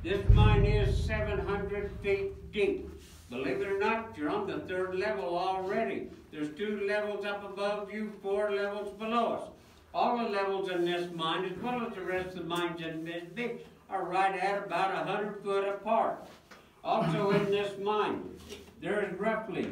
This mine is 700 feet deep. Believe it or not, you're on the 3rd level already. There's 2 levels up above you, 4 levels below us. All the levels in this mine, as well as the rest of the mines in Bisbee, are right at about 100 foot apart. Also in this mine, there is roughly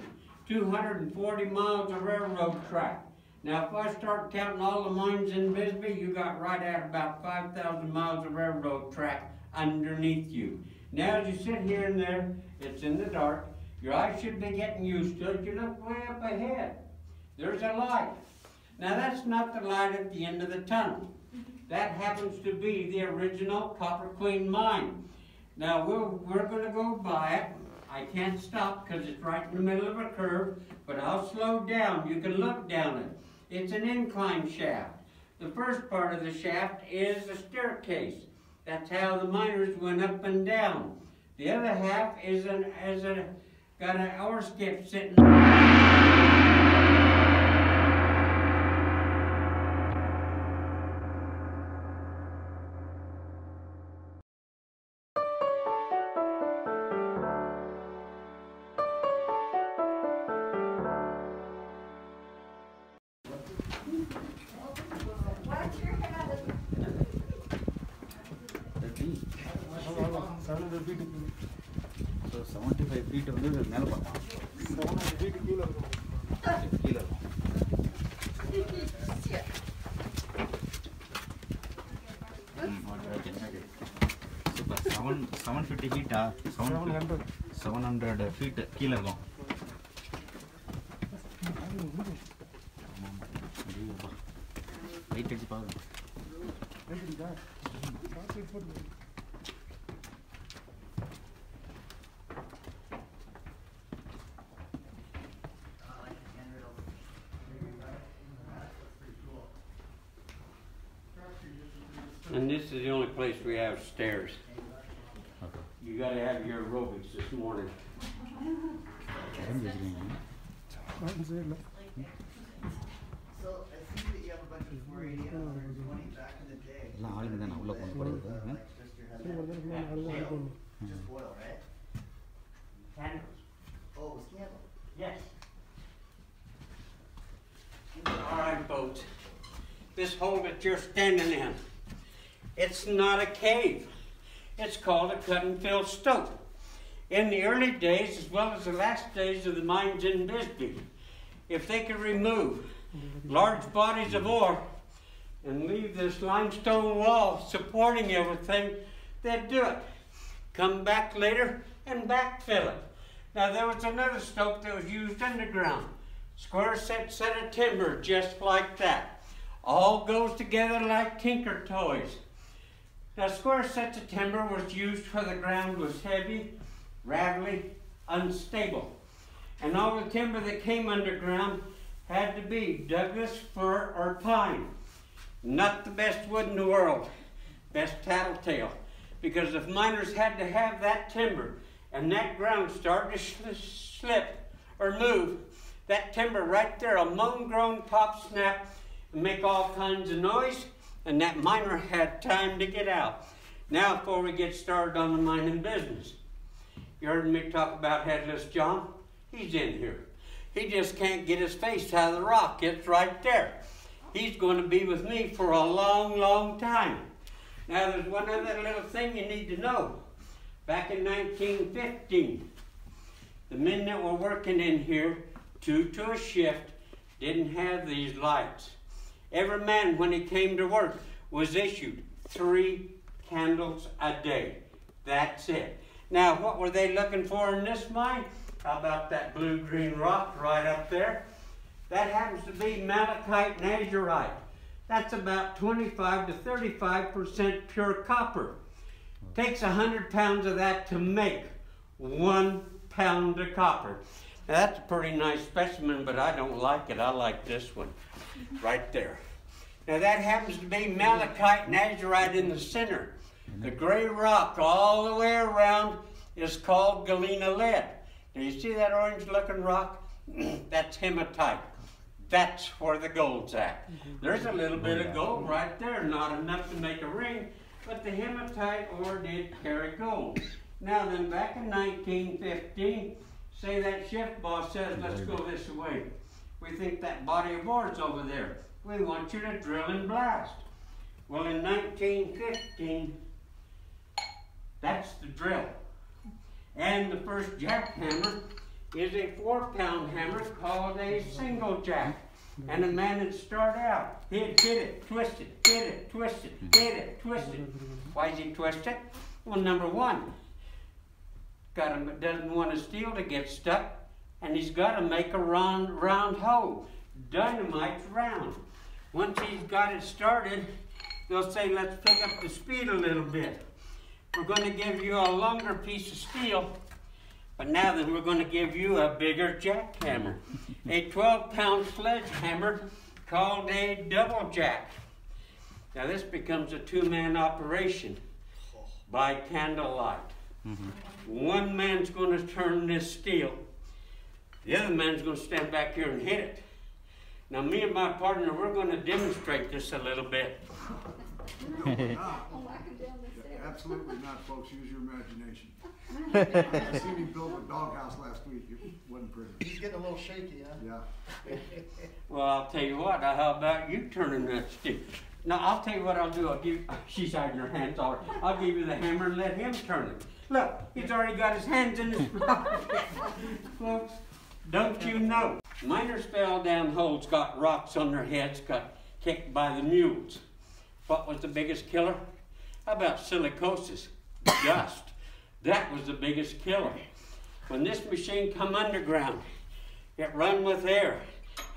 240 miles of railroad track. Now, if I start counting all the mines in Bisbee, you got right at about 5,000 miles of railroad track underneath you. Now, as you sit here and there, it's in the dark. Your eyes should be getting used to it. You look way up ahead. There's a light. Now, that's not the light at the end of the tunnel. That happens to be the original Copper Queen mine. Now, we're going to go by it. I can't stop because it's right in the middle of a curve, but I'll slow down. You can look down it. It's an incline shaft. The first part of the shaft is a staircase. That's how the miners went up and down. The other half is got an ore skip sitting. So 75 feet வந்து மேல பார்க்கலாம். 75 feet கீழ இருக்கும். கீழ இருக்கும். Super. 750 feet 700 feet கீழ இருக்கும். Wait அடிச்சு பாருங்க. And this is the only place we have stairs. Okay. You got to have your aerobics this morning. So I see that you have a bunch of 480 and 120 back in the day. Just oil, right? Candles. Oh, it was candle. Yes. All right, folks. This hole that you're standing in, it's not a cave. It's called a cut and fill stope. In the early days, as well as the last days of the mines in Bisbee, if they could remove large bodies of ore and leave this limestone wall supporting everything, they'd do it. Come back later and backfill it. Now, there was another stope that was used underground. Square set of timber just like that. All goes together like tinker toys. Now, square sets of timber was used where the ground was heavy, rattly, unstable. And all the timber that came underground had to be Douglas, fir, or pine. Not the best wood in the world, best tattletale. Because if miners had to have that timber and that ground started to slip or move, that timber right there, a mown-grown pop snap, and make all kinds of noise, and that miner had time to get out. Now, before we get started on the mining business, you heard me talk about Headless John? He's in here. He just can't get his face out of the rock. It's right there. He's going to be with me for a long, long time. Now there's one other little thing you need to know. Back in 1915, the men that were working in here, 2 to a shift, didn't have these lights. Every man, when he came to work, was issued 3 candles a day. That's it. Now, what were they looking for in this mine? How about that blue-green rock right up there? That happens to be malachite nazurite. That's about 25 to 35% pure copper. Takes 100 pounds of that to make 1 pound of copper. Now, that's a pretty nice specimen, but I don't like it. I like this one right there. Now, that happens to be malachite nazurite in the center. The gray rock all the way around is called galena lead. Now, you see that orange-looking rock? That's hematite. That's where the gold's at. There's a little bit of gold right there, not enough to make a ring, but the hematite ore did carry gold. Now then, back in 1915, say that shift boss says, let's go this way. We think that body of ore's over there. We want you to drill and blast. Well, in 1915, that's the drill. And the first jackhammer is a 4-pound hammer called a single jack. And a man would start out, he'd hit it, twist it, hit it, twist it, hit it, twist it. Why does he twist it? Well, number one, doesn't want his steel to get stuck, and he's got to make a round hole. Dynamite's round. Once he's got it started, they'll say, let's pick up the speed a little bit. We're going to give you a longer piece of steel, but now then we're going to give you a bigger jackhammer. A 12-pound sledgehammer called a double jack. Now this becomes a 2-man operation by candlelight. One man's going to turn this steel. The other man's going to stand back here and hit it. Now me and my partner, we're going to demonstrate this a little bit. No, we're not. Absolutely not, folks. Use your imagination. I seen him build a doghouse last week. It wasn't pretty. He's getting a little shaky, huh? Yeah. Well, I'll tell you what. How about you turning that steel? Now, I'll tell you what I'll do. She's hiding her hands all right. I'll give you the hammer and let him turn it. Look, he's already got his hands in his pocket. Folks, don't you know? Miners fell down holes, got rocks on their heads, got kicked by the mules. What was the biggest killer? How about silicosis? Dust. That was the biggest killer. When this machine come underground, it run with air,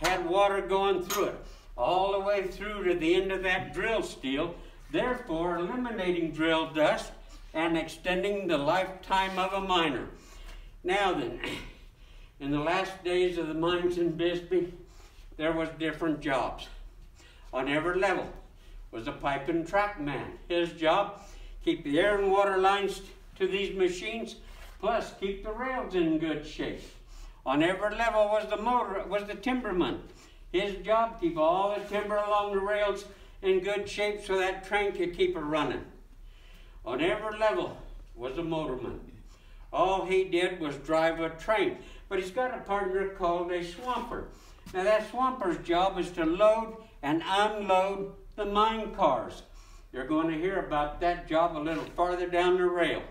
had water going through it, all the way through to the end of that drill steel, therefore eliminating drill dust and extending the lifetime of a miner. Now then, in the last days of the mines in Bisbee, there was different jobs. On every level was a pipe and track man. His job, keep the air and water lines to these machines, plus keep the rails in good shape. On every level was the timberman. His job, keep all the timber along the rails in good shape so that train could keep it running. On every level was a motorman. All he did was drive a train, but he's got a partner called a swamper. Now that swamper's job is to load and unload the mine cars. You're going to hear about that job a little farther down the rail.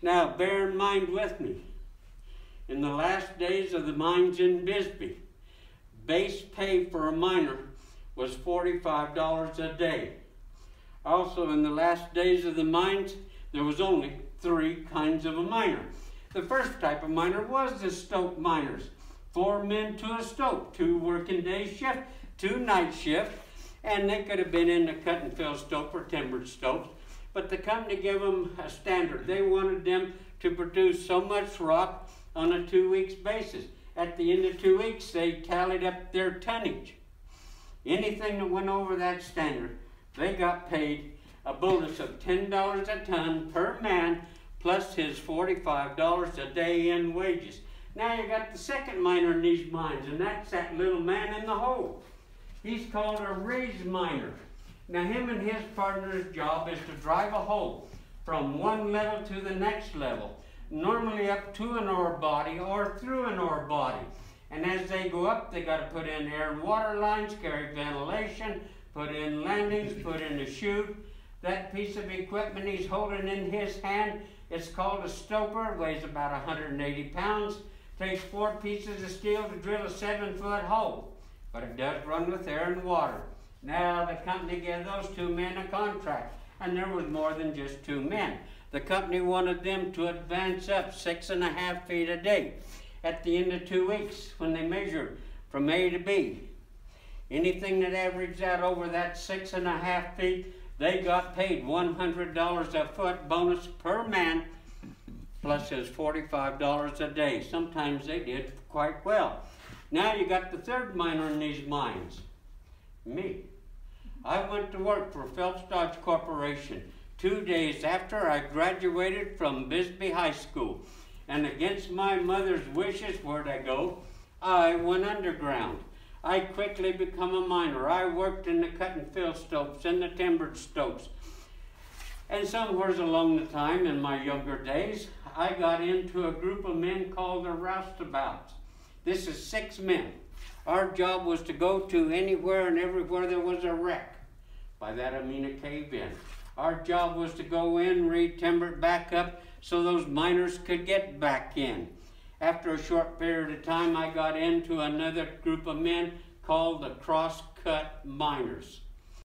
Now, bear in mind with me, in the last days of the mines in Bisbee, base pay for a miner was $45 a day. Also, in the last days of the mines, there was only 3 kinds of a miner. The first type of miner was the stope miners. 4 men to a stope, 2 working day shift, 2 night shift, and they could have been in the cut and fill stope or timbered stopes. But the company gave them a standard. They wanted them to produce so much rock on a 2-week basis. At the end of 2 weeks, they tallied up their tonnage. Anything that went over that standard, they got paid a bonus of $10 a ton per man, plus his $45 a day in wages. Now you got the second miner in these mines, and that's that little man in the hole. He's called a raise miner. Now him and his partner's job is to drive a hole from one level to the next level, normally up to an ore body or through an ore body. And as they go up, they got to put in air and water lines, carry ventilation, put in landings, put in a chute, That piece of equipment he's holding in his hand, it's called a stoper, weighs about 180 pounds. Takes 4 pieces of steel to drill a 7-foot hole, but it does run with air and water. Now the company gave those 2 men a contract, and there was more than just 2 men. The company wanted them to advance up 6.5 feet a day at the end of 2 weeks when they measured from A to B. Anything that averaged out over that 6.5 feet, they got paid $100 a foot bonus per man, plus his $45 a day. Sometimes they did quite well. Now you got the third miner in these mines, me. I went to work for Phelps Dodge Corporation 2 days after I graduated from Bisbee High School. And against my mother's wishes, where'd I go? I went underground. I quickly become a miner. I worked in the cut and fill stopes and the timbered stopes. And somewheres along the time in my younger days, I got into a group of men called the roustabouts. This is 6 men. Our job was to go to anywhere and everywhere there was a wreck. By that I mean a cave-in. Our job was to go in, re-timber it back up so those miners could get back in. After a short period of time, I got into another group of men called the cross-cut miners.